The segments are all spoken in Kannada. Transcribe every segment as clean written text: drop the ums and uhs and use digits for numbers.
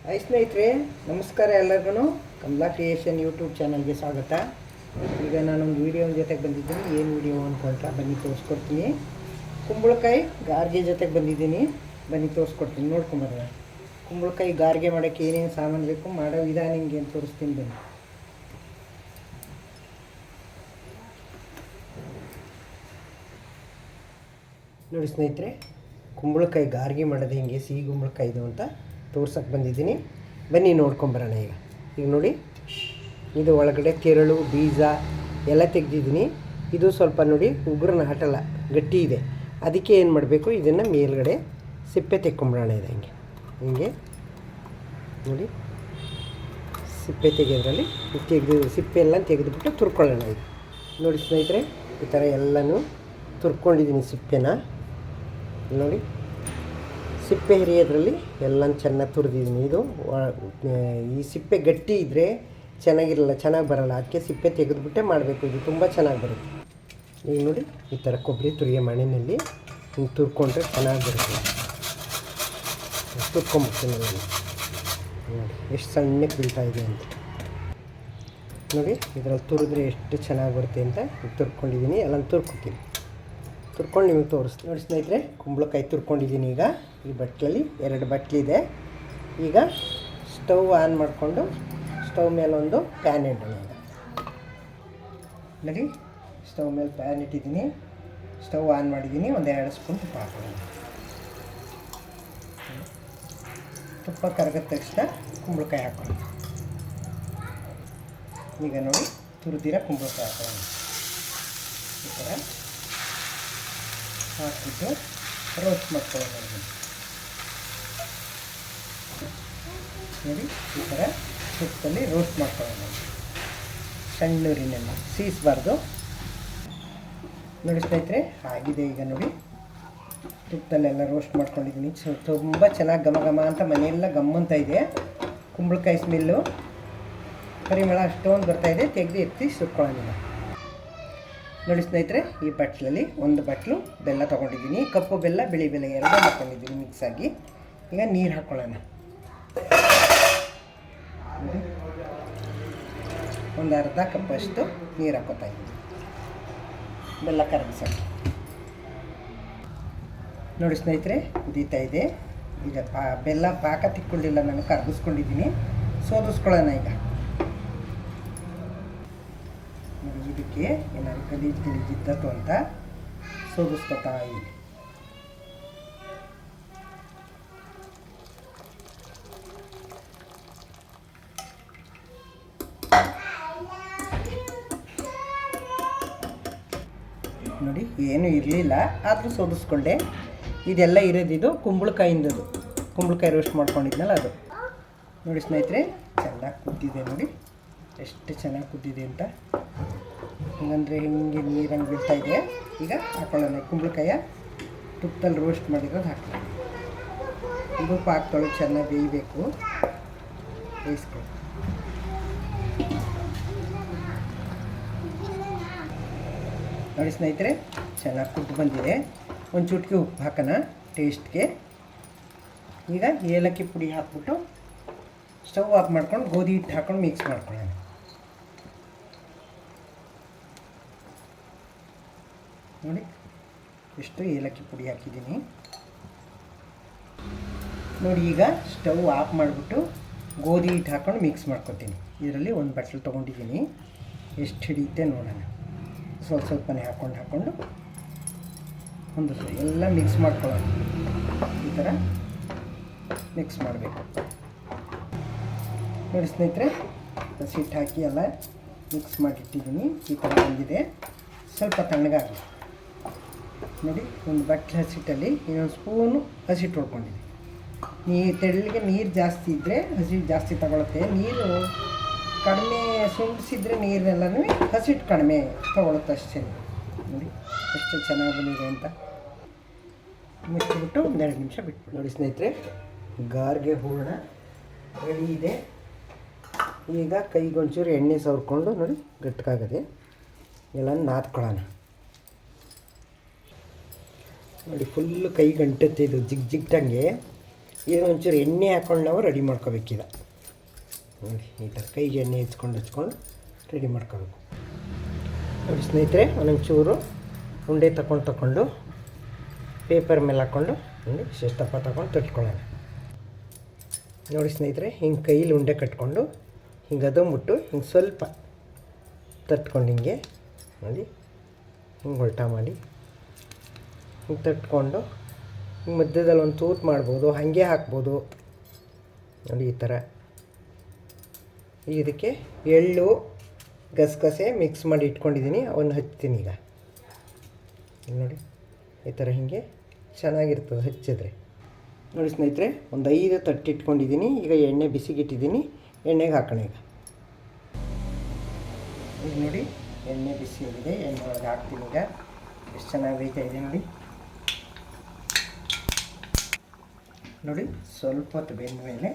ಹಾಯ್ ಸ್ನೇಹಿತರೆ, ನಮಸ್ಕಾರ ಎಲ್ಲರಿಗೂ. ಕಮಲಾ ಕ್ರಿಯೇಷನ್ ಯೂಟ್ಯೂಬ್ ಚಾನಲ್ಗೆ ಸ್ವಾಗತ. ಈಗ ನಾನೊಂದು ವೀಡಿಯೋ ಜೊತೆಗೆ ಬಂದಿದ್ದೀನಿ. ಏನು ವೀಡಿಯೋ ಅಂತ ಬನ್ನಿ ತೋರಿಸ್ಕೊಡ್ತೀನಿ. ಕುಂಬಳಕಾಯಿ ಗಾರ್ಗೆ ಜೊತೆಗೆ ಬಂದಿದ್ದೀನಿ. ಬನ್ನಿ ತೋರಿಸ್ಕೊಡ್ತೀನಿ, ನೋಡ್ಕೊಂಬರೋಣ. ಕುಂಬಳಕಾಯಿ ಗಾರ್ಗೆ ಮಾಡೋಕ್ಕೆ ಏನೇನು ಸಾಮಾನು ಬೇಕು, ಮಾಡೋ ವಿಧಾನ ಹಿಂಗೆ ಅಂತ ತೋರಿಸ್ತೀನಿ ಬನ್ನಿ. ನೋಡಿ ಸ್ನೇಹಿತರೆ, ಕುಂಬಳಕಾಯಿ ಗಾರ್ಗೆ ಮಾಡೋದು ಹಿಂಗೆ ಸಿಹಿ ಕುಂಬಳಕಾಯಿದು ಅಂತ ತೋರ್ಸಕ್ಕೆ ಬಂದಿದ್ದೀನಿ. ಬನ್ನಿ ನೋಡ್ಕೊಂಬರೋಣ. ಈಗ ನೋಡಿ, ಇದು ಒಳಗಡೆ ಕೆರಳು ಬೀಜ ಎಲ್ಲ ತೆಗೆದಿದ್ದೀನಿ. ಇದು ಸ್ವಲ್ಪ ನೋಡಿ ಉಗುರನ್ನ ಹಟಲ್ಲ, ಗಟ್ಟಿ ಇದೆ. ಅದಕ್ಕೆ ಏನು ಮಾಡಬೇಕು, ಇದನ್ನು ಮೇಲ್ಗಡೆ ಸಿಪ್ಪೆ ತೆಕ್ಕೊಂಬಿಡೋಣ. ಇದು ಹಿಂಗೆ ನೋಡಿ, ಸಿಪ್ಪೆ ತೆಗೆಯೋದ್ರಲ್ಲಿ ಸಿಪ್ಪೆ ಎಲ್ಲ ತೆಗೆದುಬಿಟ್ಟು ತುರ್ಕೊಳ್ಳೋಣ. ಇದು ನೋಡಿ ಸ್ನೇಹಿತರೆ, ಈ ಥರ ಎಲ್ಲನೂ ತುರ್ಕೊಂಡಿದ್ದೀನಿ ಸಿಪ್ಪೆನ. ನೋಡಿ, ಸಿಪ್ಪೆ ಹರಿಯೋದ್ರಲ್ಲಿ ಎಲ್ಲ ಚೆನ್ನಾಗಿ ತುರಿದಿದ್ದೀನಿ. ಇದು ಈ ಸಿಪ್ಪೆ ಗಟ್ಟಿ ಇದ್ದರೆ ಚೆನ್ನಾಗಿ ಬರೋಲ್ಲ. ಅದಕ್ಕೆ ಸಿಪ್ಪೆ ತೆಗೆದುಬಿಟ್ಟೆ ಮಾಡಬೇಕು. ಇದು ತುಂಬ ಚೆನ್ನಾಗಿ ಬರುತ್ತೆ. ಈಗ ನೋಡಿ, ಈ ಥರ ಕೊಬ್ಬರಿ ತುರಿಯೋ ಮಣ್ಣಿನಲ್ಲಿ ಹಿಂಗೆ ತುರ್ಕೊಂಡ್ರೆ ಚೆನ್ನಾಗಿ ಬರುತ್ತೆ. ತುರ್ಕೊಂಬಿಡ್ತೀನಿ ನಾನು. ನೋಡಿ ಎಷ್ಟು ಸಣ್ಣಕ್ಕೆ ಬೀಳ್ತಾಯಿದೆ ಅಂತ. ನೋಡಿ, ಇದರಲ್ಲಿ ತುರಿದ್ರೆ ಎಷ್ಟು ಚೆನ್ನಾಗಿ ಬರುತ್ತೆ ಅಂತ ತುರ್ಕೊಂಡಿದ್ದೀನಿ. ಎಲ್ಲ ತುರ್ಕೊಂಡು ನಿಮಗೆ ತೋರಿಸ್ತೀನಿ. ನೋಡಿ ಸ್ನೇಹಿತರೆ, ಕುಂಬಳಕಾಯಿ ತುರ್ಕೊಂಡಿದ್ದೀನಿ. ಈಗ ಈ ಬಟ್ಲಲ್ಲಿ 2 ಬಟ್ಲಿದೆ. ಈಗ ಸ್ಟವ್ ಆನ್ ಮಾಡಿಕೊಂಡು ಸ್ಟವ್ ಮೇಲೆ ಒಂದು ಪ್ಯಾನ್ ಇಡೋಣ. ನೋಡಿ, ಸ್ಟವ್ ಮೇಲೆ ಪ್ಯಾನ್ ಇಟ್ಟಿದ್ದೀನಿ. ಸ್ಟವ್ ಆನ್ ಮಾಡಿದ್ದೀನಿ. ಒಂದು 2 ಸ್ಪೂನ್ ತುಪ್ಪ ಹಾಕೋಣ. ತುಪ್ಪ ಕರಗಿದ ತಕ್ಷಣ ಕುಂಬಳಕಾಯಿ ಹಾಕೋಣ. ಈಗ ನೋಡಿ, ತುರಿದಿರೋ ಕುಂಬಳಕಾಯಿ ಹಾಕೋಣ. ಈ ಥರ ಹಾಕಿಬಿಟ್ಟು ರೋಸ್ಟ್ ಮಾಡ್ಕೊಳ್ಳೋಣ. ನೋಡಿ, ಈ ಥರ ತುಪ್ಪದಲ್ಲಿ ರೋಸ್ಟ್ ಮಾಡ್ಕೊಳ್ಳೋಣ. ಸಣ್ಣೂರಿನೆಲ್ಲ ಸೀಸಬಾರ್ದು. ನೋಡಿ ಸ್ನೇಹಿತರೆ, ಆಗಿದೆ. ಈಗ ನೋಡಿ, ತುಪ್ಪದಲ್ಲೆಲ್ಲ ರೋಸ್ಟ್ ಮಾಡ್ಕೊಂಡಿದ್ದೀನಿ. ತುಂಬ ಚೆನ್ನಾಗಿ ಘಮ ಅಂತ ಮನೆಯೆಲ್ಲ ಗಮ್ಮಂತ ಇದೆ. ಕುಂಬಳಕಾಯಿ ಸ್ಮೆಲ್ಲು, ಪರಿಮಳ ಅಷ್ಟೊಂದು ಬರ್ತಾಯಿದೆ. ತೆಗೆದು ಎತ್ತಿ ಸುಟ್ಕೊಳ್ಳೋಣ. ನೋಡಿ ಸ್ನೇಹಿತರೆ, ಈ ಬಟ್ಲಲ್ಲಿ 1 ಬಟ್ಲು ಬೆಲ್ಲ ತೊಗೊಂಡಿದ್ದೀನಿ. ಕಪ್ಪು ಬೆಲ್ಲ, ಬಿಳಿ ಬೆಲ್ಲ 2 ಹಾಕ್ಕೊಂಡಿದ್ದೀನಿ ಮಿಕ್ಸಾಗಿ. ಈಗ ನೀರು ಹಾಕ್ಕೊಳ್ಳೋಣ. ಒಂದು ಅರ್ಧ ಕಪ್ಪಷ್ಟು ನೀರು ಹಾಕೋತಾ ಇದ್ದೀನಿ, ಬೆಲ್ಲ ಕರಗಿಸೋಕ್ಕೆ. ನೋಡಿ ಸ್ನೇಹಿತರೆ, ಕುದೀತಾ ಇದೆ. ಈಗ ಬೆಲ್ಲ ಪಾಕ ತಿಕ್ಕೊಂಡಿಲ್ಲ, ನಾನು ಕರಗಿಸ್ಕೊಂಡಿದ್ದೀನಿ. ಸೋದಿಸ್ಕೊಳ್ಳೋಣ. ಈಗ ಇದಕ್ಕೆ ಏನಾದ್ರು ಗಲೀಜಿದ್ದತ್ತು ಅಂತ ಸೋದಿಸ್ಕೊತಾ ಇದ್ದೀನಿ. ನೋಡಿ, ಏನೂ ಇರಲಿಲ್ಲ, ಆದರೂ ಸೋದಿಸ್ಕೊಂಡೆ. ಇದೆಲ್ಲ ಇರೋದಿದು ಕುಂಬಳಕಾಯಿಂದದು, ಕುಂಬಳಕಾಯಿ ರೋಸ್ಟ್ ಮಾಡ್ಕೊಂಡಿದ್ನಲ್ಲ ಅದು. ನೋಡಿ ಸ್ನೇಹಿತರೆ, ಚೆನ್ನಾಗಿ ಕುದ್ದಿದೆ. ನೋಡಿ ಎಷ್ಟು ಚೆನ್ನಾಗಿ ಕುದ್ದಿದೆ ಅಂತ. ಹಂಗಂದರೆ ಹಿಂಗೆ ನೀರಂಗೆ ಬೀಳ್ತಾಯಿದೆ. ಈಗ ಹಾಕೊಳ್ಳೋಣ. ಕುಂಬಳಕಾಯ ತುಪ್ಪದಲ್ಲಿ ರೋಸ್ಟ್ ಮಾಡಿರೋದು ಹಾಕೋಣ. ಇದು ಪಾಕದೊಳಗೆ ಚೆನ್ನಾಗಿ ಬೇಯಬೇಕು. ಬೇಯಿಸ್ಕೊಳ್ಳಿ. ನೋಡಿ ಸ್ನೇಹಿತರೆ, ಚೆನ್ನಾಗಿ ಕುದ್ದು ಬಂದಿದೆ. ಒಂದು ಚುಟ್ಕಿ ಉಪ್ಪು ಹಾಕೋಣ ಟೇಸ್ಟ್ಗೆ. ಈಗ ಏಲಕ್ಕಿ ಪುಡಿ ಹಾಕ್ಬಿಟ್ಟು ಸ್ಟವ್ ಆಫ್ ಮಾಡ್ಕೊಂಡು ಗೋಧಿ ಹಿಟ್ಟು ಹಾಕ್ಕೊಂಡು ಮಿಕ್ಸ್ ಮಾಡ್ಕೊಳ್ಳೋಣ. ನೋಡಿ, ಎಷ್ಟು ಏಲಕ್ಕಿ ಪುಡಿ ಹಾಕಿದ್ದೀನಿ. ನೋಡಿ, ಈಗ ಸ್ಟವ್ ಆಫ್ ಮಾಡಿಬಿಟ್ಟು ಗೋಧಿ ಹಿಟ್ಟು ಹಾಕ್ಕೊಂಡು ಮಿಕ್ಸ್ ಮಾಡ್ಕೊತೀನಿ. ಇದರಲ್ಲಿ 1 ಬಟ್ಲು ತೊಗೊಂಡಿದ್ದೀನಿ. ಎಷ್ಟು ಹಿಡಿಯುತ್ತೆ ನೋಡೋಣ. ಸ್ವಲ್ಪನೇ ಹಾಕ್ಕೊಂಡು ಒಂದು ಎಲ್ಲ ಮಿಕ್ಸ್ ಮಾಡ್ಕೊಳ್ಳೋಣ. ಈ ಥರ ಮಿಕ್ಸ್ ಮಾಡಬೇಕು. ನೋಡಿ ಸ್ನೇಹಿತರೆ, ಹಸಿಟ್ಟು ಹಾಕಿ ಎಲ್ಲ ಮಿಕ್ಸ್ ಮಾಡಿಟ್ಟಿದ್ದೀನಿ. ಈ ಥರ ಬಂದಿದೆ. ಸ್ವಲ್ಪ ತಣ್ಣಗಾಗಲಿ. ನೋಡಿ, 1 ಬಟ್ಲು ಹಸಿಟ್ಟಲ್ಲಿ ಇನ್ನೊಂದು ಸ್ಪೂನು ಹಸಿಟ್ಟು ಹೊಡ್ಕೊಂಡಿದ್ದೀನಿ. ತೆಳ್ಳಗೆ ನೀರು ಜಾಸ್ತಿ ಇದ್ದರೆ ಹಸಿಟ್ಟು ಜಾಸ್ತಿ ತಗೊಳುತ್ತೆ. ನೀರು ಕಡಿಮೆ ಸುಂಡಿಸಿದ್ರೆ ನೀರನ್ನೆಲ್ಲನೂ ಹಸಿಟ್ಟು ಕಡಿಮೆ ತೊಗೊಳುತ್ತೆ ಅಷ್ಟೇ. ನೋಡಿ ಎಷ್ಟು ಚೆನ್ನಾಗಿ ಬಂದಿದೆ ಅಂತ. ಮುಚ್ಚಿಬಿಟ್ಟು 1-2 ನಿಮಿಷ ಬಿಟ್ಬಿಟ್ಟು. ನೋಡಿ ಸ್ನೇಹಿತರೆ, ಗಾರ್ಗೆ ಹೂರಣ ರೆಡಿ ಇದೆ. ಈಗ ಕೈಗೊಂಚೂರು ಎಣ್ಣೆ ಸವರ್ಕೊಂಡು ನೋಡಿ ಗಟ್ಟಿಗಾಗದೆ ಎಲ್ಲ ನಾದ್ಕೊಳ್ಳೋಣ. ನೋಡಿ, ಫುಲ್ಲು ಕೈ ಗಂಟುತ್ತೆ. ಇದು ಜಿಗ್ಟಂಗೆ ಈಗ ಒಂಚೂರು ಎಣ್ಣೆ ಹಾಕ್ಕೊಂಡು ನಾವು ರೆಡಿ ಮಾಡ್ಕೋಬೇಕೀಗ. ನೋಡಿ ಈ ಥರ ಕೈಗೆ ಎಣ್ಣೆ ಹಚ್ಕೊಂಡು ರೆಡಿ ಮಾಡ್ಕೋಬೇಕು. ನೋಡಿ ಸ್ನೇಹಿತರೆ, ಒಂದೊಂಚೂರು ಉಂಡೆ ತಗೊಂಡು ಪೇಪರ್ ಮೇಲೆ ಹಾಕ್ಕೊಂಡು ನೋಡಿ ಎಷ್ಟಪ್ಪ ತಗೊಂಡು ತಟ್ಕೊಳ್ಳೋಣ. ನೋಡಿ ಸ್ನೇಹಿತರೆ, ಹಿಂಗೆ ಕೈಲಿ ಉಂಡೆ ಕಟ್ಕೊಂಡು ಹಿಂಗೆ ಅದೊಂಬಿಟ್ಟು ಹಿಂಗೆ ಸ್ವಲ್ಪ ತಟ್ಕೊಂಡು ಹಿಂಗೆ ನೋಡಿ ಹಿಂಗೆ ಉಲ್ಟಾ ಮಾಡಿ ಹಿಂಗೆ ತಟ್ಕೊಂಡು ಹಿಂಗೆ ಮಧ್ಯದಲ್ಲಿ ಒಂದು ತೂತು ಮಾಡ್ಬೋದು, ಹಾಗೆ ಹಾಕ್ಬೋದು. ನೋಡಿ ಈ ಥರ. ಇದಕ್ಕೆ ಎಳ್ಳು ಗಸಗಸೆ ಮಿಕ್ಸ್ ಮಾಡಿ ಇಟ್ಕೊಂಡಿದ್ದೀನಿ, ಅವನ್ನ ಹಚ್ತೀನಿ ಈಗ. ನೋಡಿ ಈ ಥರ ಹಿಂಗೆ ಚೆನ್ನಾಗಿರ್ತದೆ ಹಚ್ಚಿದ್ರೆ. ನೋಡಿ ಸ್ನೇಹಿತರೆ, ಒಂದು 5 ತಟ್ಟು ಇಟ್ಕೊಂಡಿದ್ದೀನಿ. ಈಗ ಎಣ್ಣೆ ಬಿಸಿಗಿಟ್ಟಿದ್ದೀನಿ, ಎಣ್ಣೆಗೆ ಹಾಕೋಣ ಈಗ ನೋಡಿ ಎಣ್ಣೆ ಬಿಸಿ ಆಗಿದೆ, ಎಣ್ಣೆ ಒಳಗೆ ಹಾಕ್ತೀನಿ ಈಗ. ಎಷ್ಟು ಚೆನ್ನಾಗಿ ಬೇಯ್ತಾ ಇದೆ ನೋಡಿ. ನೋಡಿ ಸ್ವಲ್ಪ ಹೊತ್ತು ಬೆಂದ ಮೇಲೆ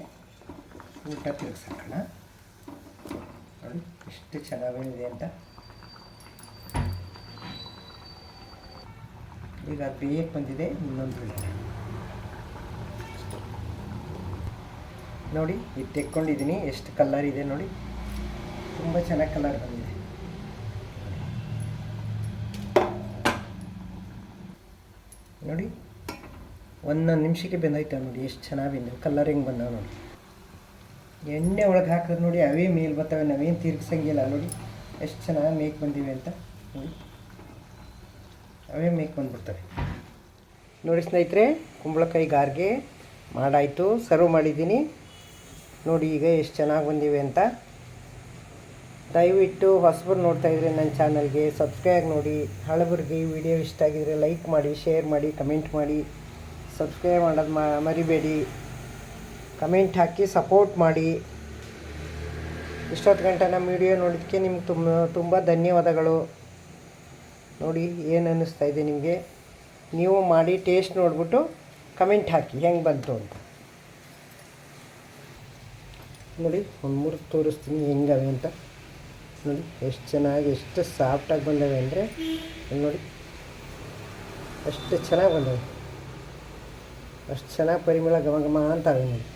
ಊಟ ತಿರುಗಿಸೋಣ. ನೋಡಿ ಎಷ್ಟು ಚೆನ್ನಾಗಿ ಬೆಂದಿದೆ ಅಂತ. ಈಗ ಬೇಯಕ್ಕೆ ಬಂದಿದೆ, ಇನ್ನೊಂದು ಬಿಡೋಣ. ನೋಡಿ ಇದು ತೆಕ್ಕೊಂಡಿದ್ದೀನಿ, ಎಷ್ಟು ಕಲರ್ ಇದೆ ನೋಡಿ, ತುಂಬ ಚೆನ್ನಾಗಿ ಕಲರ್ ಬಂದಿದೆ. ನೋಡಿ 1 ನಿಮಿಷಕ್ಕೆ ಬೆಂದೈತೆ ನೋಡಿ, ಎಷ್ಟು ಚೆನ್ನಾಗಿ ಬೆಂದಿವೆ. ಕಲರ್ ಹೆಂಗೆ ಬಂದವು ನೋಡಿ. ಎಣ್ಣೆ ಒಳಗೆ ಹಾಕಿದ್ರೆ ನೋಡಿ ಅವೇ ಮೇಲೆ ಬರ್ತವೆ, ನಾವೇನು ತಿರ್ಗಿಸಂಗಿಲ್ಲ. ನೋಡಿ ಎಷ್ಟು ಚೆನ್ನಾಗಿ ಮೇಕ್ ಬಂದಿವೆ ಅಂತ. ನೋಡಿ ಅವೇ ಮೇಕ್ ಬಂದುಬಿಡ್ತವೆ. ನೋಡಿ ಸ್ನೇಹಿತರೆ, ಕುಂಬಳಕಾಯಿ ಗಾರ್ಗೆ ಮಾಡಾಯಿತು, ಸರ್ವ್ ಮಾಡಿದ್ದೀನಿ. ನೋಡಿ ಈಗ ಎಷ್ಟು ಚೆನ್ನಾಗಿ ಬಂದಿವೆ ಅಂತ. ದಯವಿಟ್ಟು ಹೊಸಬರು ನೋಡ್ತಾಯಿದ್ರೆ ನನ್ನ ಚಾನಲ್ಗೆ ಸಬ್ಸ್ಕ್ರೈಬ್ ನೋಡಿ. ಹಳಬರಿಗೆ ಈ ವಿಡಿಯೋ ಇಷ್ಟ ಆಗಿದರೆ ಲೈಕ್ ಮಾಡಿ, ಶೇರ್ ಮಾಡಿ, ಕಮೆಂಟ್ ಮಾಡಿ. ಸಬ್ಸ್ಕ್ರೈಬ್ ಮಾಡೋದು ಮರಿಬೇಡಿ. ಕಮೆಂಟ್ ಹಾಕಿ ಸಪೋರ್ಟ್ ಮಾಡಿ. ಇಷ್ಟೊತ್ತು ಗಂಟೆ ನಮ್ಮ ವಿಡಿಯೋ ನೋಡಿದ್ದಕ್ಕೆ ನಿಮ್ಗೆ ತುಂಬ ಧನ್ಯವಾದಗಳು. ನೋಡಿ ಏನು ಅನ್ನಿಸ್ತಾ ಇದೆ ನಿಮಗೆ. ನೀವು ಮಾಡಿ ಟೇಸ್ಟ್ ನೋಡಿಬಿಟ್ಟು ಕಮೆಂಟ್ ಹಾಕಿ ಹೆಂಗೆ ಬಂತು ಅಂತ. ನೋಡಿ ಒಂದು 3 ತೋರಿಸ್ತೀನಿ ಹೆಂಗವೆ ಅಂತ. ನೋಡಿ ಎಷ್ಟು ಚೆನ್ನಾಗಿ, ಎಷ್ಟು ಸಾಫ್ಟಾಗಿ ಬಂದವೆ ಅಂದರೆ ನೋಡಿ ಅಷ್ಟು ಚೆನ್ನಾಗಿ ಬಂದವೆ. ಅಷ್ಟು ಚೆನ್ನಾಗಿ ಪರಿಮಳ ಘಮ ಘಮ ಅಂತವೆ ನೋಡಿ.